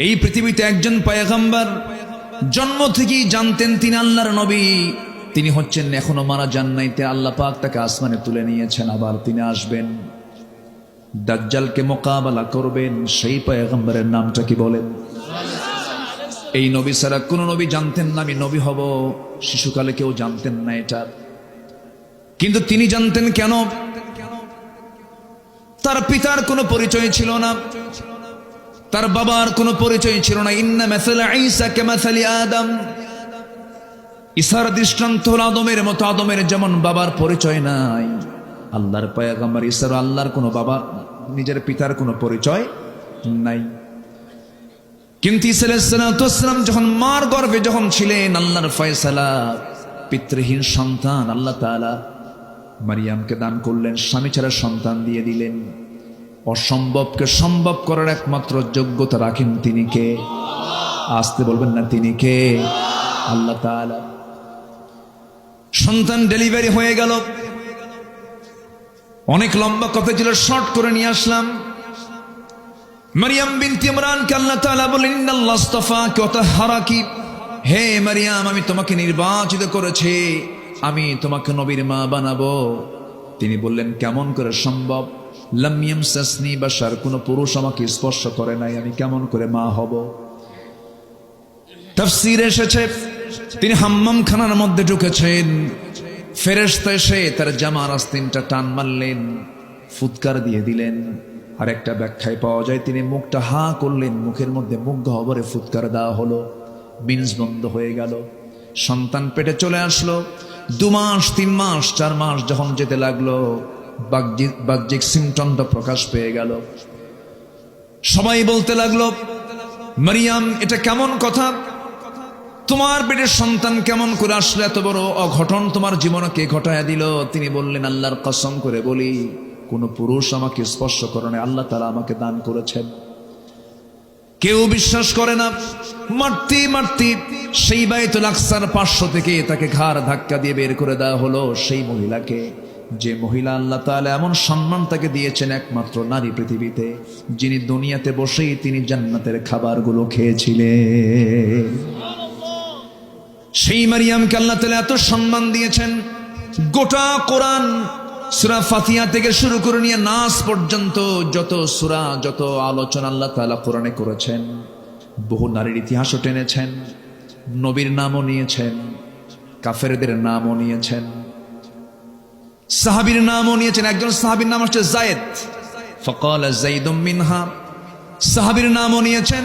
এই পৃথিবীতে একজন পয়গম্বর জন্ম থেকেই জানতেন তিনি আল্লাহর নবী, তিনি হচ্ছেন এখনো মারা যান নাই, আল্লাহ পাক তাকে আসমানে তুলে নিয়েছেন, আবার তিনি আসবেন, দাজ্জালকে মোকাবেলা করবেন। সেই পয়গম্বরের নামটা কি বলেন? এই নবী ছাড়া কোন নবী জানতেন না আমি নবী হব, শিশুকালে কেউ জানতেন না এটা, কিন্তু তিনি জানতেন। কেন? তার পিতার কোনো পরিচয় ছিল না, তার বাবার কোনো পরিচয় ছিল না। ইন্না মাসালা ঈসা কামাসালি আদম, ঈসার দৃষ্টান্ত হলো আদমের মতো, আদমের যেমন বাবার পরিচয় নাই, আল্লাহর পয়গম্বর ঈসার আল্লাহর কোনো বাবা, নিজের পিতার কোনো পরিচয় নাই। কিন্তু ঈসা আলাইহিস সালাম যখন মার গর্ভে যখন ছিলেন, আল্লাহর ফয়সালা, পিতৃহীন সন্তান আল্লাহ তাআলা মারিয়ামকে দান করলেন, স্বামী ছাড়া সন্তান দিয়ে দিলেন। অসম্ভবকে সম্ভব করার একমাত্র যোগ্যতা রাখেন তিনি কে? আসতে বলবেন না, তিনি কে? আল্লাহ তাআলা। সন্তান ডেলিভারি হয়ে গেল, অনেক লম্বা কথা ছিল, শর্ট করে নিয়ে আসলাম। মারিয়াম বিনতে ইমরানকে আল্লাহ তাআলা বলেন, ইন্নাল্লাহ আস্তাফাকি ওয়া তাহহারাকি, হে মারিয়াম, আমি তোমাকে নির্বাচিত করেছি, আমি তোমাকে নবীর মা বানাবো। তিনি বললেন, কেমন করে সম্ভব? লাম ইয়ামসাসনি বাশার, কোন পুরুষ আমাকে স্পর্শ করে নাই, আমি কেমন করে মা হব? তাফসীরে এসেছে তিনি হাম্মাম খানার মধ্যে ঢুকেছেন, ফেরেশতা এসে তার জামার আস্তিনটা টান মারলেন, ফুৎকার দিয়ে দিলেন। আর একটা ব্যাখ্যায় পাওয়া যায় তিনি মুখটা হা করলেন, মুখের মধ্যে মুখ গহ্বরে ফুৎকার দেওয়া হলো, মিন্স বন্ধ হয়ে গেল। সন্তান পেটে চলে আসলো। 2 মাস 3 মাস 4 মাস যখন যেতে লাগলো, বাহ্যিক সিমটমটা প্রকাশ পেয়ে গেল। সবাই বলতে লাগলো, মারিয়াম এটা কেমন কথা, তোমার পেটের সন্তান কেমন করে আসলে, এত বড় অঘটন তোমার জীবনে কে ঘটায় দিল? তিনি বললেন, আল্লাহর কসম করে বলি, কোন পুরুষ আমাকে স্পর্শ করে না, আল্লাহ তাআলা আমাকে দান করেছেন। কেউ বিশ্বাস করে না। মারতে মারতে সেই বাইতুল আকসার 500 থেকে তাকে ঘাড় ধাক্কা দিয়ে বের করে দেওয়া হলো। সেই মহিলাকে, যে মহিলা আল্লাহ তাআলা এমন সম্মান তাকে দিয়েছেন, একমাত্র নারী পৃথিবীতে, যিনি দুনিয়াতে বসেই তিনি জান্নাতের খাবারগুলো খেয়েছিলেন। সেই মারিয়ামকে আল্লাহ তাআলা এত সম্মান দিয়েছেন। গোটা কোরআন সূরা ফাতিহা থেকে শুরু করে নিয়ে নাস পর্যন্ত যত সূরা, যত আলোচনা আল্লাহ তাআলা কোরআনে করেছেন, বহু নারীর ইতিহাসও টেনেছেন, নবীর নামও নিয়েছেন, কাফেরদের নামও নিয়েছেন, সাহাবীর নামও নিয়েছেন। একজন সাহাবীর নাম হচ্ছে যায়েদ, ফাকালা যাইদুম মিনহা, সাহাবীর নামও নিয়েছেন।